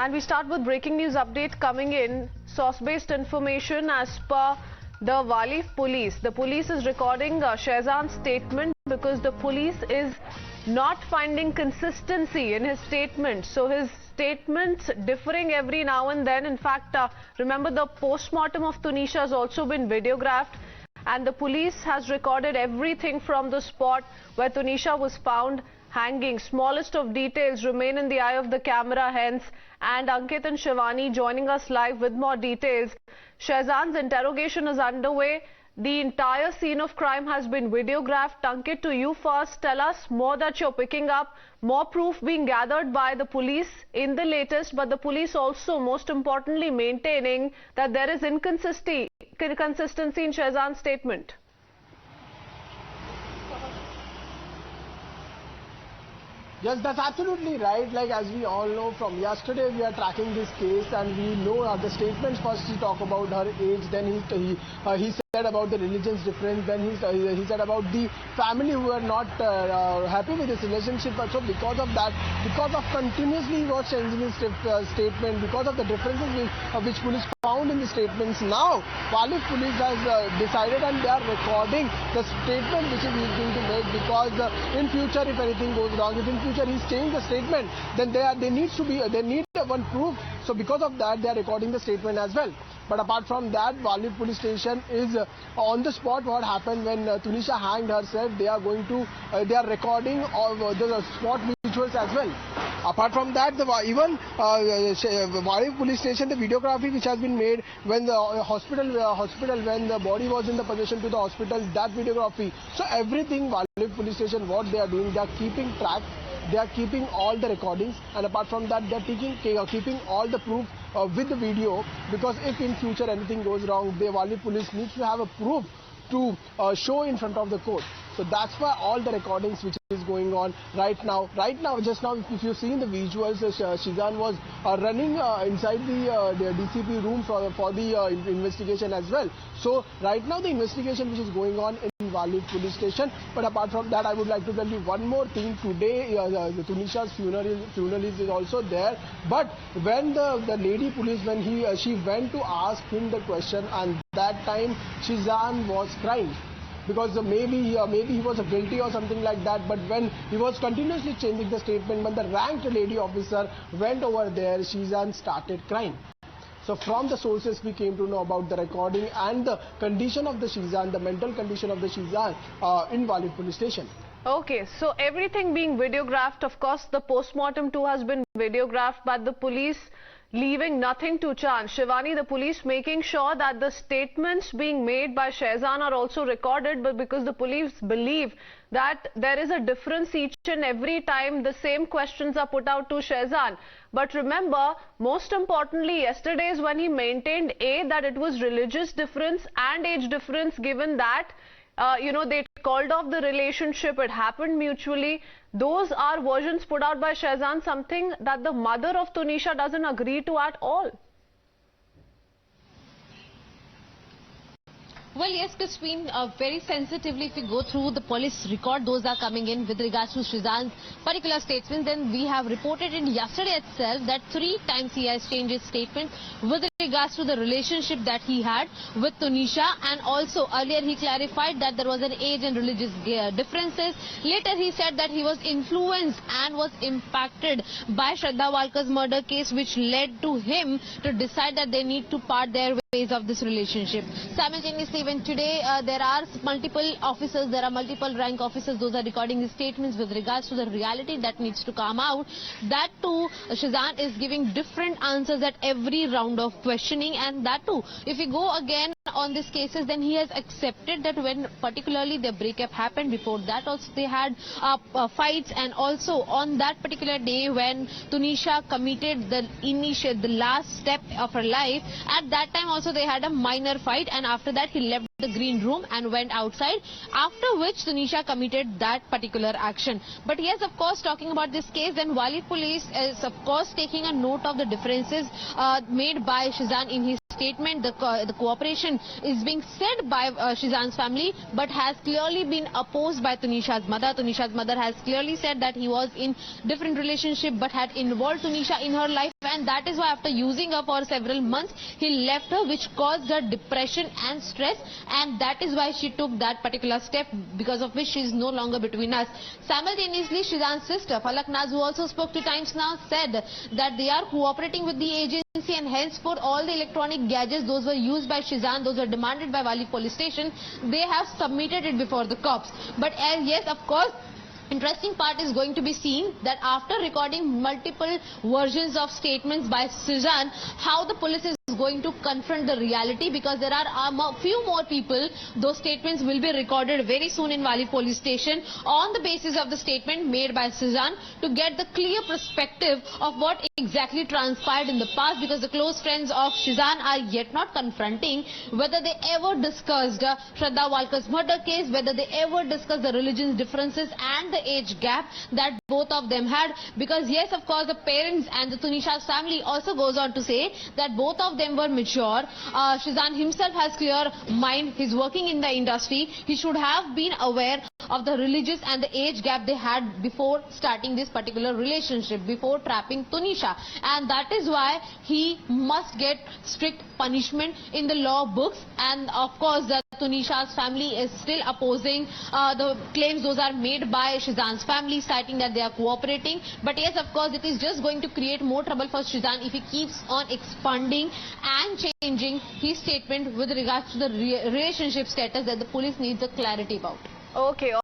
And we start with breaking news update coming in. Source-based information as per the Waliv Police. The police is recording Sheezan's statement because the police is not finding consistency in his statements. So his statements differing every now and then. In fact, remember the post-mortem of Tunisha has also been videographed. And the police has recorded everything from the spot where Tunisha was found hanging. Smallest of details remain in the eye of the camera hence. And Ankit and Shivani joining us live with more details. Sheezan's interrogation is underway. The entire scene of crime has been videographed. Ankit, to you first, tell us more that you're picking up. More proof being gathered by the police in the latest, but the police also, most importantly, maintaining that there is inconsistency in Sheezan's statement. Yes, that's absolutely right. Like, as we all know, from yesterday we are tracking this case, and we know the statements. First he talked about her age, then he said about the religion's difference, then he said about the family who were not happy with this relationship. So because of that, because of continuously he was changing his statement, because of the differences which police found in the statements, now Waliv Police has decided and they are recording the statement which he is going to make, because in future if anything goes wrong, if in future he's changed the statement, then they need one proof. So because of that they are recording the statement as well. But apart from that, Waliv Police Station is on the spot. What happened when Tunisha hanged herself, they are recording all the spot visuals as well. Apart from that, even Waliv Police Station, the videography which has been made when the hospital when the body was in the possession to the hospital, that videography. So everything Waliv Police Station, what they are doing, they are keeping track. They are keeping all the recordings, and apart from that, they are keeping all the proof with the video, because if in future anything goes wrong, the Waliv Police needs to have a proof to show in front of the court. So that's why all the recordings which is going on right now. Just now, if you see in the visuals, Sheezan was running inside the DCP room for the investigation as well. So right now the investigation which is going on in Waliv Police Station. But apart from that, I would like to tell you one more thing. Today the Tunisha's funeral is also there. But when the lady police, when she went to ask him the question, and that time Sheezan was crying, because maybe he was guilty or something like that. But when he was continuously changing the statement, when the ranked lady officer went over there, Sheezan started crying. So from the sources we came to know about the recording and the condition of the Sheezan, the mental condition of the Sheezan in Waliv Police Station. Okay, so everything being videographed. Of course, the post-mortem too has been videographed, but the police leaving nothing to chance. Shivani, the police making sure that the statements being made by Sheezan are also recorded, but because the police believe that there is a difference each and every time the same questions are put out to Sheezan. But remember, most importantly, yesterday is when he maintained that it was religious difference and age difference, given that they called off the relationship, it happened mutually. Those are versions put out by Sheezan, something that the mother of Tunisha doesn't agree to at all. Well, yes, Christine, very sensitively, if we go through the police record, those are coming in with regards to Sheezan's particular statements. Then we have reported in yesterday itself that 3 times he has changed his statement with regards to the relationship that he had with Tunisha, and also earlier he clarified that there was an age and religious differences. Later he said that he was influenced and was impacted by Shraddha Walkar's murder case, which led to him to decide that they need to part their ways of this relationship. Simultaneously, even today, there are multiple officers, there are multiple rank officers, those are recording his statements with regards to the reality that needs to come out. That too, Sheezan is giving different answers at every round of questioning, and that too, if we go again on these cases, then he has accepted that when particularly the breakup happened, before that also they had fights, and also on that particular day when Tunisha committed the last step of her life, at that time also they had a minor fight, and after that he left the green room and went outside, after which Tunisha committed that particular action. But yes, of course, talking about this case, then Waliv Police is of course taking a note of the differences made by Sheezan in his statement. The cooperation is being said by Sheezan's family, but has clearly been opposed by Tunisha's mother. Tunisha's mother has clearly said that he was in different relationship but had involved Tunisha in her life, and that is why after using her for several months, he left her, which caused her depression and stress, and that is why she took that particular step, because of which she is no longer between us. Simultaneously, Sheezan's sister, Falak Naz, who also spoke to Times Now, said that they are cooperating with the agency, and henceforth all the electronic gadgets, those were used by Sheezan, those were demanded by Waliv Police Station, they have submitted it before the cops. But yes, of course, interesting part is going to be seen that after recording multiple versions of statements by Sheezan, how the police is going to confront the reality, because there are a few more people. Those statements will be recorded very soon in Waliv Police Station on the basis of the statement made by Sheezan, to get the clear perspective of what exactly transpired in the past, because the close friends of Sheezan are yet not confronting whether they ever discussed Shraddha Walkar's murder case, whether they ever discussed the religious differences and the age gap that both of them had. Because yes, of course, the parents and the Tunisha's family also goes on to say that both of them were mature. Sheezan himself has clear mind. He's working in the industry. He should have been aware of the religious and the age gap they had before starting this particular relationship, before trapping Tunisha, and that is why he must get strict punishment in the law books. And of course, the Tunisha's family is still opposing the claims those are made by Sheezan's family, citing that they are cooperating. But yes, of course, it is just going to create more trouble for Sheezan if he keeps on expanding and changing his statement with regards to the relationship status that the police needs a clarity about. Okay.